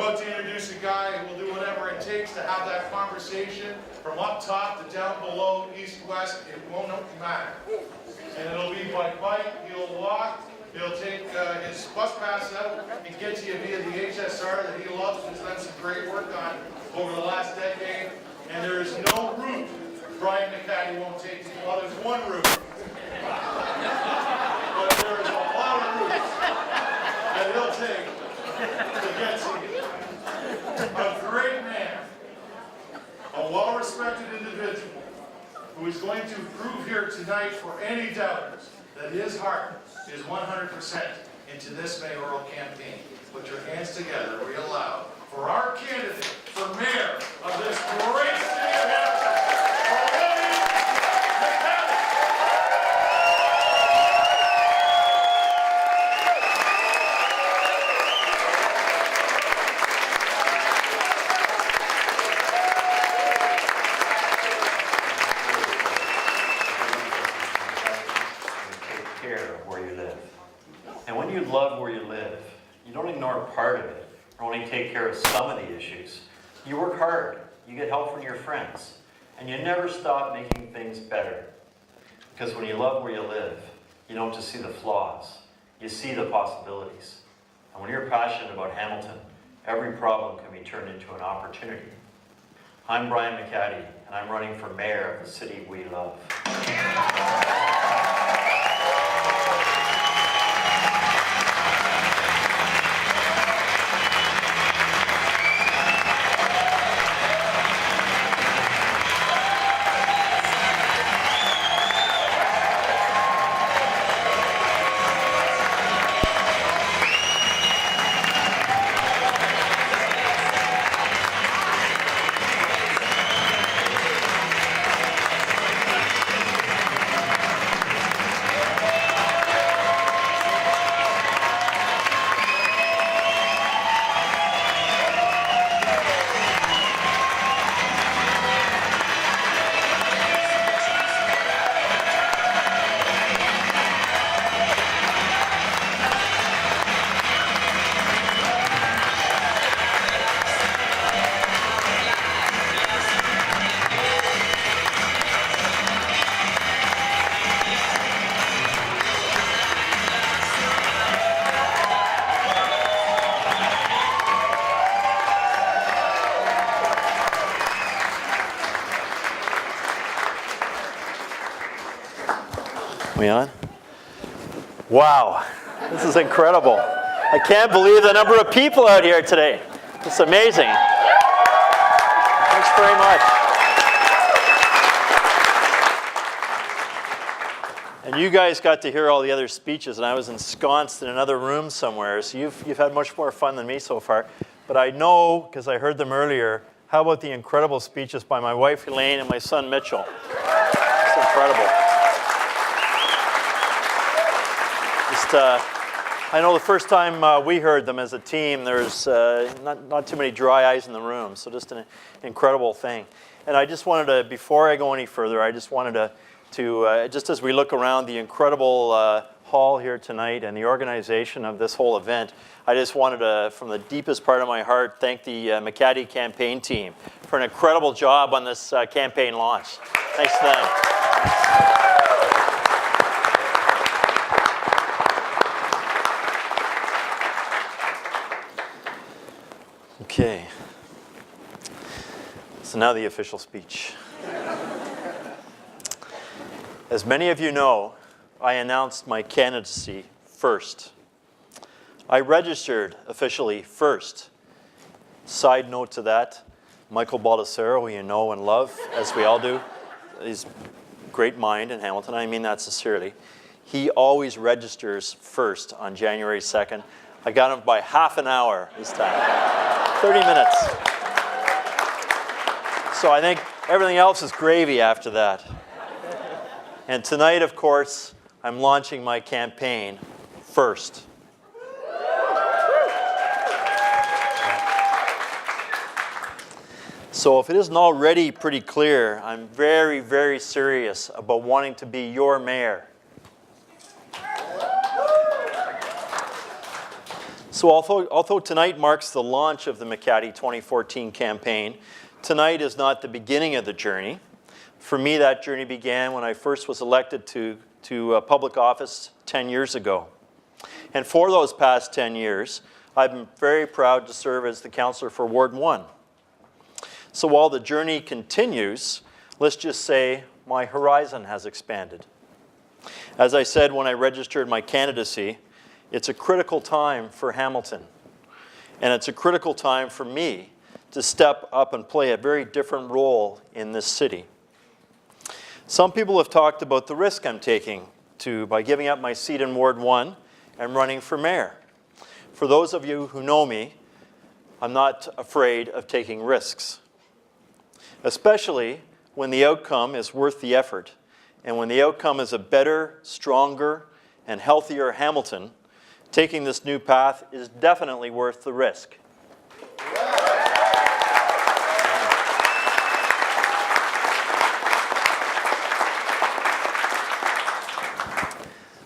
about to introduce a guy who will do whatever it takes to have that conversation from up top to down below, east, west. It won't matter. And it'll be by bike, he'll walk, he'll take his bus pass out and get you via the HSR that he loves and has done some great work on over the last decade. And there is no route Brian McHattie won't take you. Well, there's one route. But there is a lot of routes that he'll take to get to you. A great man, a well-respected individual who is going to prove here tonight for any doubters that his heart is 100% into this mayoral campaign. Put your hands together real loud for our candidate for mayor of this great city of Hamilton, Brian McHattie. Take care of where you live. And when you love where you live, you don't ignore part of it, or only take care of some of the issues. You work hard, you get help from your friends, and you never stop making things better. Because when you love where you live, you don't just see the flaws, you see the possibilities. And when you're passionate about Hamilton, every problem can be turned into an opportunity. I'm Brian McHattie, and I'm running for mayor of the city we love. We on? Wow, this is incredible. I can't believe the number of people out here today. It's amazing. Thanks very much. And you guys got to hear all the other speeches, and I was ensconced in another room somewhere, so you've had much more fun than me so far. But I know, because I heard them earlier, how about the incredible speeches by my wife Elaine and my son Mitchell? It's incredible. I know the first time we heard them as a team, there's not too many dry eyes in the room, so just an incredible thing. And I just wanted to, before I go any further, I just wanted to just as we look around the incredible hall here tonight and the organization of this whole event, I just wanted to, from the deepest part of my heart, thank the McHattie campaign team for an incredible job on this campaign launch. Thanks to them. Okay, so now the official speech. As many of you know, I announced my candidacy first. I registered officially first. Side note to that, Michael Baldessaro, who you know and love, as we all do, he's a great mind in Hamilton, I mean that sincerely. He always registers first on January 2nd. I got him by half an hour this time. 30 minutes. So I think everything else is gravy after that. And tonight, of course, I'm launching my campaign first. So if it isn't already pretty clear, I'm very, very serious about wanting to be your mayor. So So although tonight marks the launch of the McHattie 2014 campaign, tonight is not the beginning of the journey. For me, that journey began when I first was elected to public office 10 years ago. And for those past 10 years, I've been very proud to serve as the councillor for Ward 1. So while the journey continues, let's just say my horizon has expanded. As I said when I registered my candidacy, it's a critical time for Hamilton. And it's a critical time for me to step up and play a very different role in this city. Some people have talked about the risk I'm taking by giving up my seat in Ward 1 and running for mayor. For those of you who know me, I'm not afraid of taking risks, especially when the outcome is worth the effort and when the outcome is a better, stronger, and healthier Hamilton. Taking this new path is definitely worth the risk.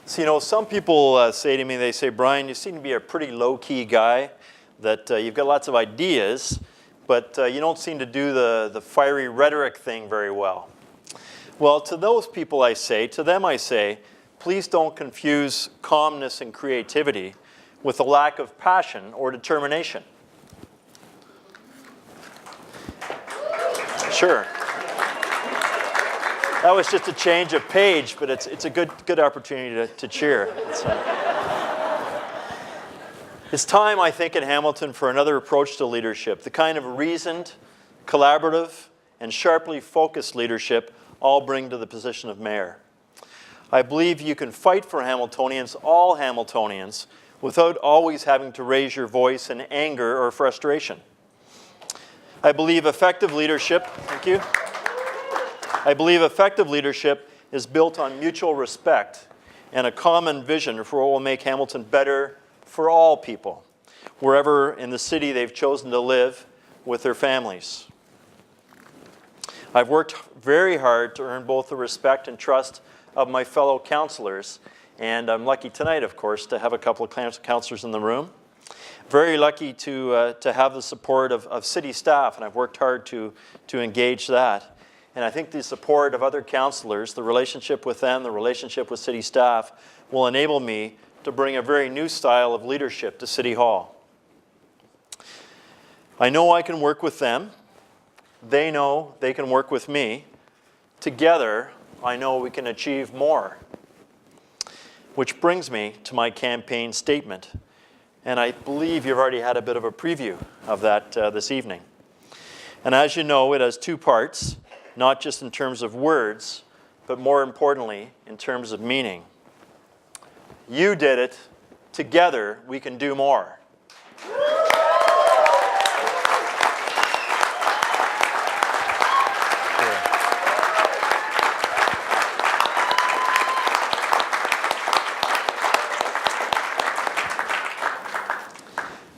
So, you know, some people say to me, they say, Brian, you seem to be a pretty low-key guy, that you've got lots of ideas, but you don't seem to do the fiery rhetoric thing very well. Well, to those people I say, please don't confuse calmness and creativity with a lack of passion or determination. Sure. That was just a change of page, but it's a good opportunity to cheer. It's time, I think, in Hamilton for another approach to leadership, the kind of reasoned, collaborative, and sharply focused leadership all bring to the position of mayor. I believe you can fight for Hamiltonians, all Hamiltonians, without always having to raise your voice in anger or frustration. I believe effective leadership, thank you. I believe effective leadership is built on mutual respect and a common vision for what will make Hamilton better for all people, wherever in the city they've chosen to live with their families. I've worked very hard to earn both the respect and trust of my fellow councillors, and I'm lucky tonight, of course, to have a couple of councillors in the room. Very lucky to have the support of city staff, and I've worked hard to engage that. And I think the support of other councillors, the relationship with them, the relationship with city staff, will enable me to bring a very new style of leadership to City Hall. I know I can work with them. They know they can work with me. Together, I know we can achieve more. Which brings me to my campaign statement. And I believe you've already had a bit of a preview of that this evening. And as you know, it has two parts, not just in terms of words, but more importantly, in terms of meaning. You did it. Together, we can do more.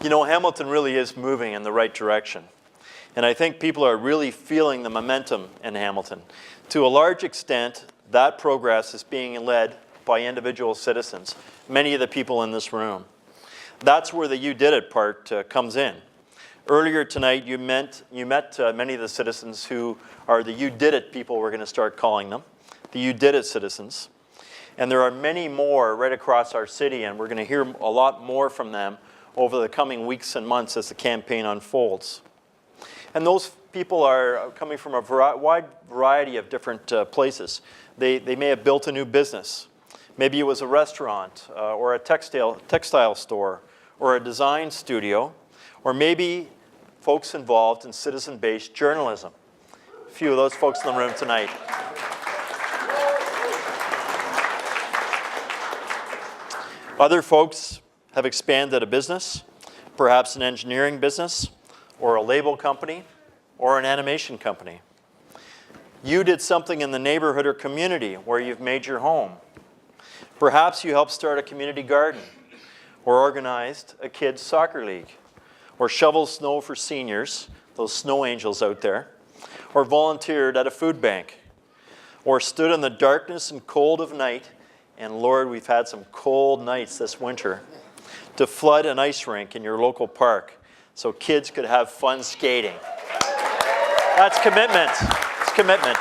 You know, Hamilton really is moving in the right direction. And I think people are really feeling the momentum in Hamilton. To a large extent, that progress is being led by individual citizens, many of the people in this room. That's where the You Did It part comes in. Earlier tonight, you met many of the citizens who are the You Did It people, we're going to start calling them, the You Did It citizens. And there are many more right across our city, and we're going to hear a lot more from them over the coming weeks and months as the campaign unfolds. And those people are coming from a wide variety of different places. They may have built a new business. Maybe it was a restaurant or a textile store or a design studio, or maybe folks involved in citizen-based journalism. A few of those folks in the room tonight. Other folks have expanded a business, perhaps an engineering business, or a label company, or an animation company. You did something in the neighborhood or community where you've made your home. Perhaps you helped start a community garden, or organized a kids' soccer league, or shoveled snow for seniors, those snow angels out there, or volunteered at a food bank, or stood in the darkness and cold of night, and Lord, we've had some cold nights this winter, to flood an ice rink in your local park so kids could have fun skating. That's commitment. It's commitment.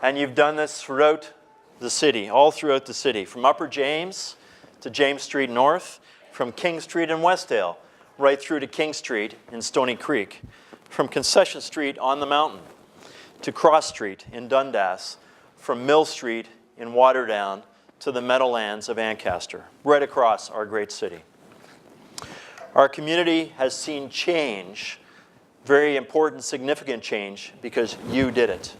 And you've done this throughout the city, all throughout the city, from Upper James to James Street North, from King Street in Westdale, right through to King Street in Stony Creek, from Concession Street on the mountain to Cross Street in Dundas, from Mill Street in Waterdown to the Meadowlands of Ancaster, right across our great city. Our community has seen change, very important, significant change, because you did it.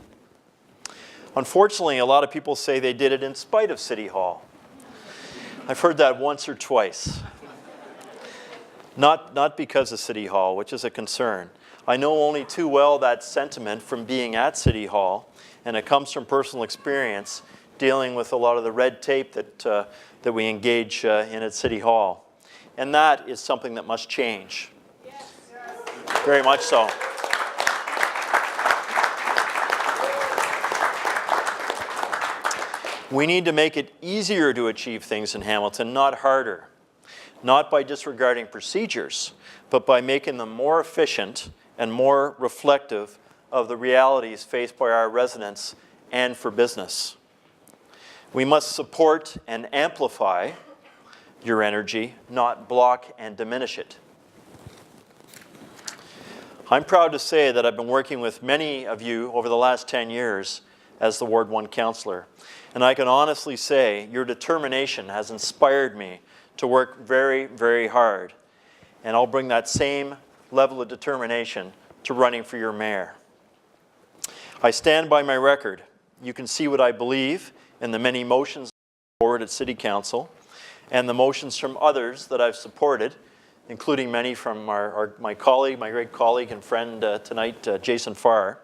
Unfortunately, a lot of people say they did it in spite of City Hall. I've heard that once or twice. Not because of City Hall, which is a concern. I know only too well that sentiment from being at City Hall, and it comes from personal experience dealing with a lot of the red tape that we engage in at City Hall. And that is something that must change. Yes, sir. Very much so. We need to make it easier to achieve things in Hamilton, not harder. Not by disregarding procedures, but by making them more efficient and more reflective of the realities faced by our residents and for business. We must support and amplify your energy, not block and diminish it. I'm proud to say that I've been working with many of you over the last 10 years as the Ward 1 councillor. And I can honestly say your determination has inspired me to work very, very hard. And I'll bring that same level of determination to running for your mayor. I stand by my record. You can see what I believe in the many motions forward at City Council and the motions from others that I've supported, including many from my colleague, my great colleague and friend tonight, Jason Farr,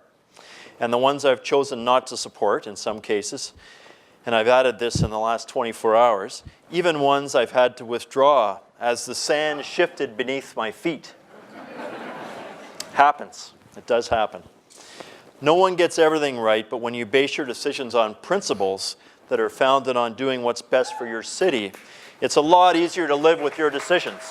and the ones I've chosen not to support in some cases. And I've added this in the last 24 hours, even ones I've had to withdraw as the sand shifted beneath my feet. Happens. It does happen. No one gets everything right, but when you base your decisions on principles that are founded on doing what's best for your city, it's a lot easier to live with your decisions.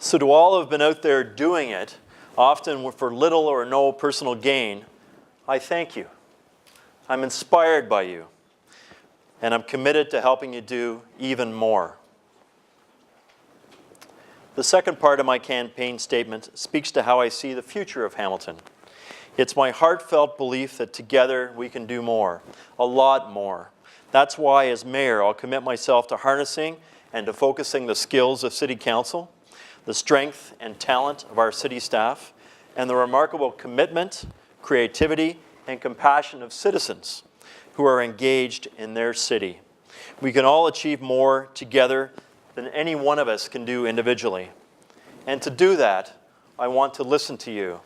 So to all who have been out there doing it, often for little or no personal gain, I thank you. I'm inspired by you, and I'm committed to helping you do even more. The second part of my campaign statement speaks to how I see the future of Hamilton. It's my heartfelt belief that together we can do more, a lot more. That's why as mayor, I'll commit myself to harnessing and to focusing the skills of City Council, the strength and talent of our city staff, and the remarkable commitment, creativity, and compassion of citizens who are engaged in their city. We can all achieve more together than any one of us can do individually. And to do that, I want to listen to you.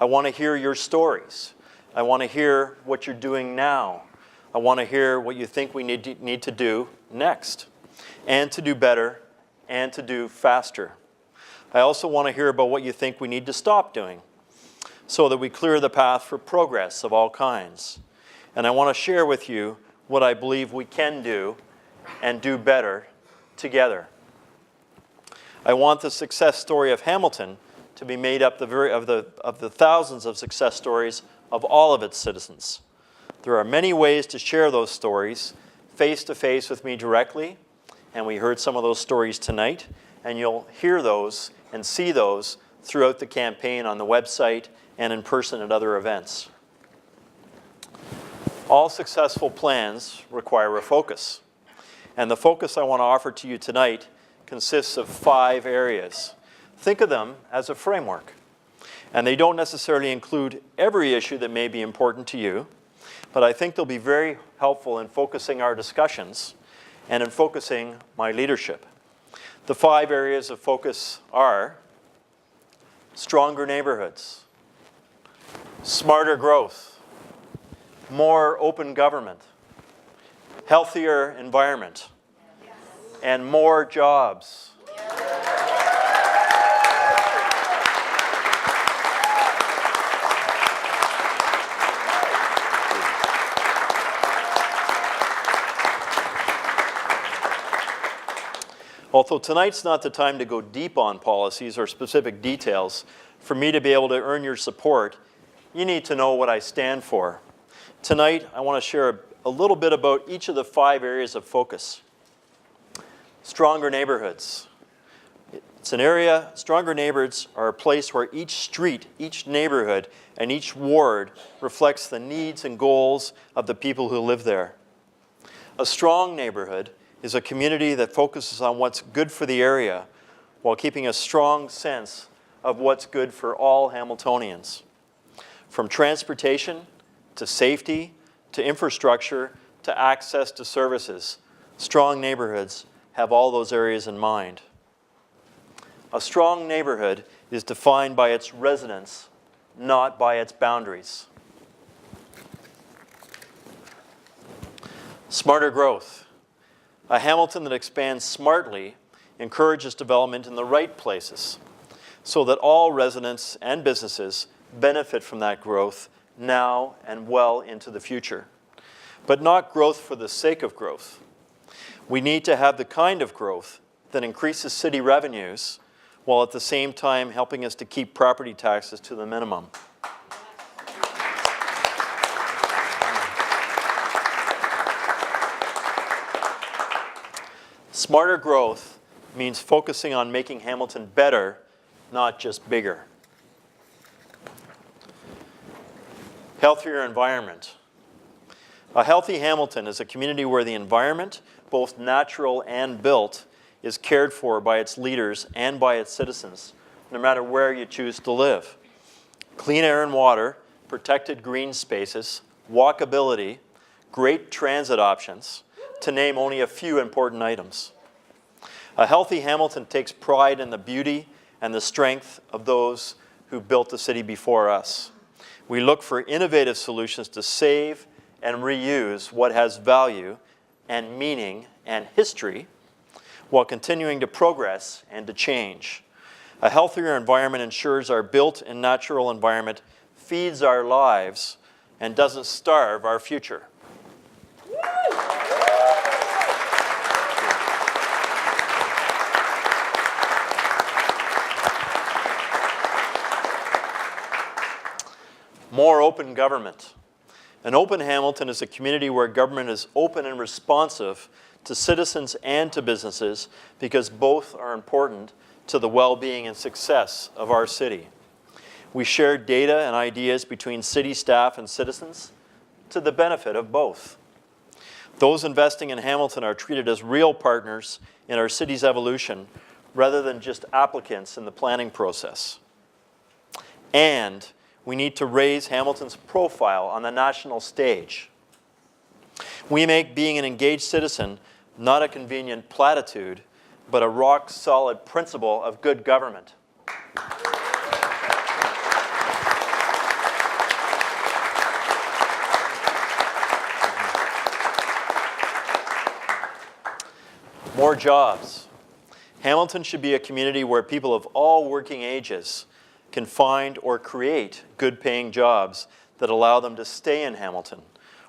I want to hear your stories. I want to hear what you're doing now. I want to hear what you think we need to do next, and to do better, and to do faster. I also want to hear about what you think we need to stop doing so that we clear the path for progress of all kinds. And I want to share with you what I believe we can do and do better together. I want the success story of Hamilton to be made up of the thousands of success stories of all of its citizens. There are many ways to share those stories face to face with me directly, and we heard some of those stories tonight, and you'll hear those and see those throughout the campaign on the website and in person at other events. All successful plans require a focus. And the focus I want to offer to you tonight consists of 5 areas. Think of them as a framework. And they don't necessarily include every issue that may be important to you, but I think they'll be very helpful in focusing our discussions and in focusing my leadership. The 5 areas of focus are stronger neighborhoods, smarter growth, more open government, healthier environment, and more jobs. Although tonight's not the time to go deep on policies or specific details, for me to be able to earn your support, you need to know what I stand for. Tonight, I want to share a little bit about each of the 5 areas of focus. Stronger neighborhoods. It's an area, stronger neighborhoods are a place where each street, each neighborhood, and each ward reflects the needs and goals of the people who live there. A strong neighborhood is a community that focuses on what's good for the area while keeping a strong sense of what's good for all Hamiltonians. From transportation to safety to infrastructure to access to services, strong neighborhoods have all those areas in mind. A strong neighborhood is defined by its residents, not by its boundaries. Smarter growth. A Hamilton that expands smartly encourages development in the right places so that all residents and businesses benefit from that growth now and well into the future. But not growth for the sake of growth. We need to have the kind of growth that increases city revenues while at the same time helping us to keep property taxes to the minimum. Smarter growth means focusing on making Hamilton better, not just bigger. Healthier environment. A healthy Hamilton is a community where the environment, both natural and built, is cared for by its leaders and by its citizens, no matter where you choose to live. Clean air and water, protected green spaces, walkability, great transit options, to name only a few important items. A healthy Hamilton takes pride in the beauty and the strength of those who built the city before us. We look for innovative solutions to save and reuse what has value and meaning and history while continuing to progress and to change. A healthier environment ensures our built and natural environment feeds our lives and doesn't starve our future. More open government. An open Hamilton is a community where government is open and responsive to citizens and to businesses because both are important to the well-being and success of our city. We share data and ideas between city staff and citizens to the benefit of both. Those investing in Hamilton are treated as real partners in our city's evolution rather than just applicants in the planning process. And we need to raise Hamilton's profile on the national stage. We make being an engaged citizen not a convenient platitude, but a rock-solid principle of good government. More jobs. Hamilton should be a community where people of all working ages can find or create good-paying jobs that allow them to stay in Hamilton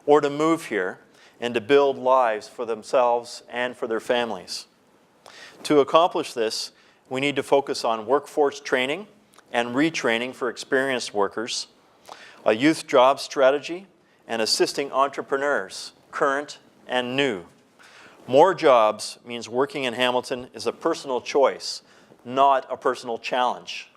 or to move here and to build lives for themselves and for their families. To accomplish this, we need to focus on workforce training and retraining for experienced workers, a youth job strategy, and assisting entrepreneurs, current and new. More jobs means working in Hamilton is a personal choice, not a personal challenge.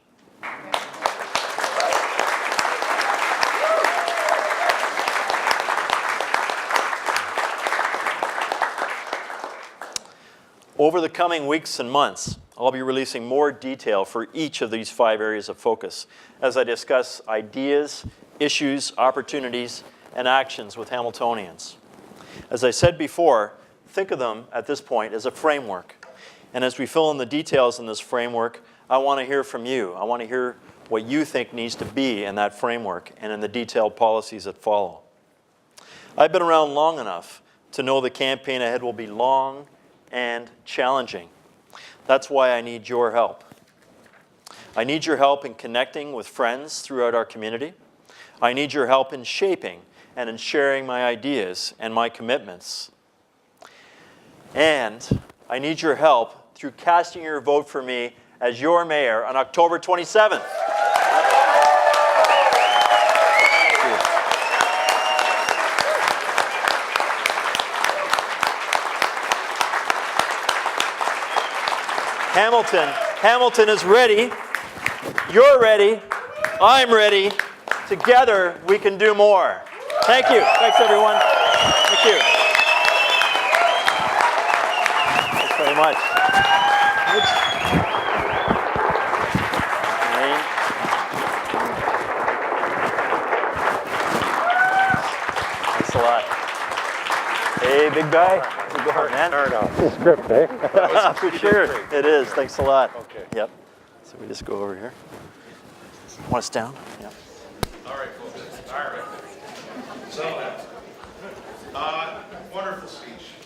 Over the coming weeks and months, I'll be releasing more detail for each of these 5 areas of focus as I discuss ideas, issues, opportunities, and actions with Hamiltonians. As I said before, think of them at this point as a framework. And as we fill in the details in this framework, I want to hear from you. I want to hear what you think needs to be in that framework and in the detailed policies that follow. I've been around long enough to know the campaign ahead will be long and challenging. That's why I need your help. I need your help in connecting with friends throughout our community. I need your help in shaping and in sharing my ideas and my commitments. And I need your help through casting your vote for me as your mayor on October 27th. Hamilton is ready. You're ready. I'm ready. Together, we can do more. Thank you. Thanks, everyone. Thank you. Thanks very much. Name? Thanks a lot. Hey, big guy. Good going, man. Script, eh? For sure. It is. Thanks a lot. Okay. Yep. So we just go over here. Want us down? Yep. All right, folks. All right. So, wonderful speech.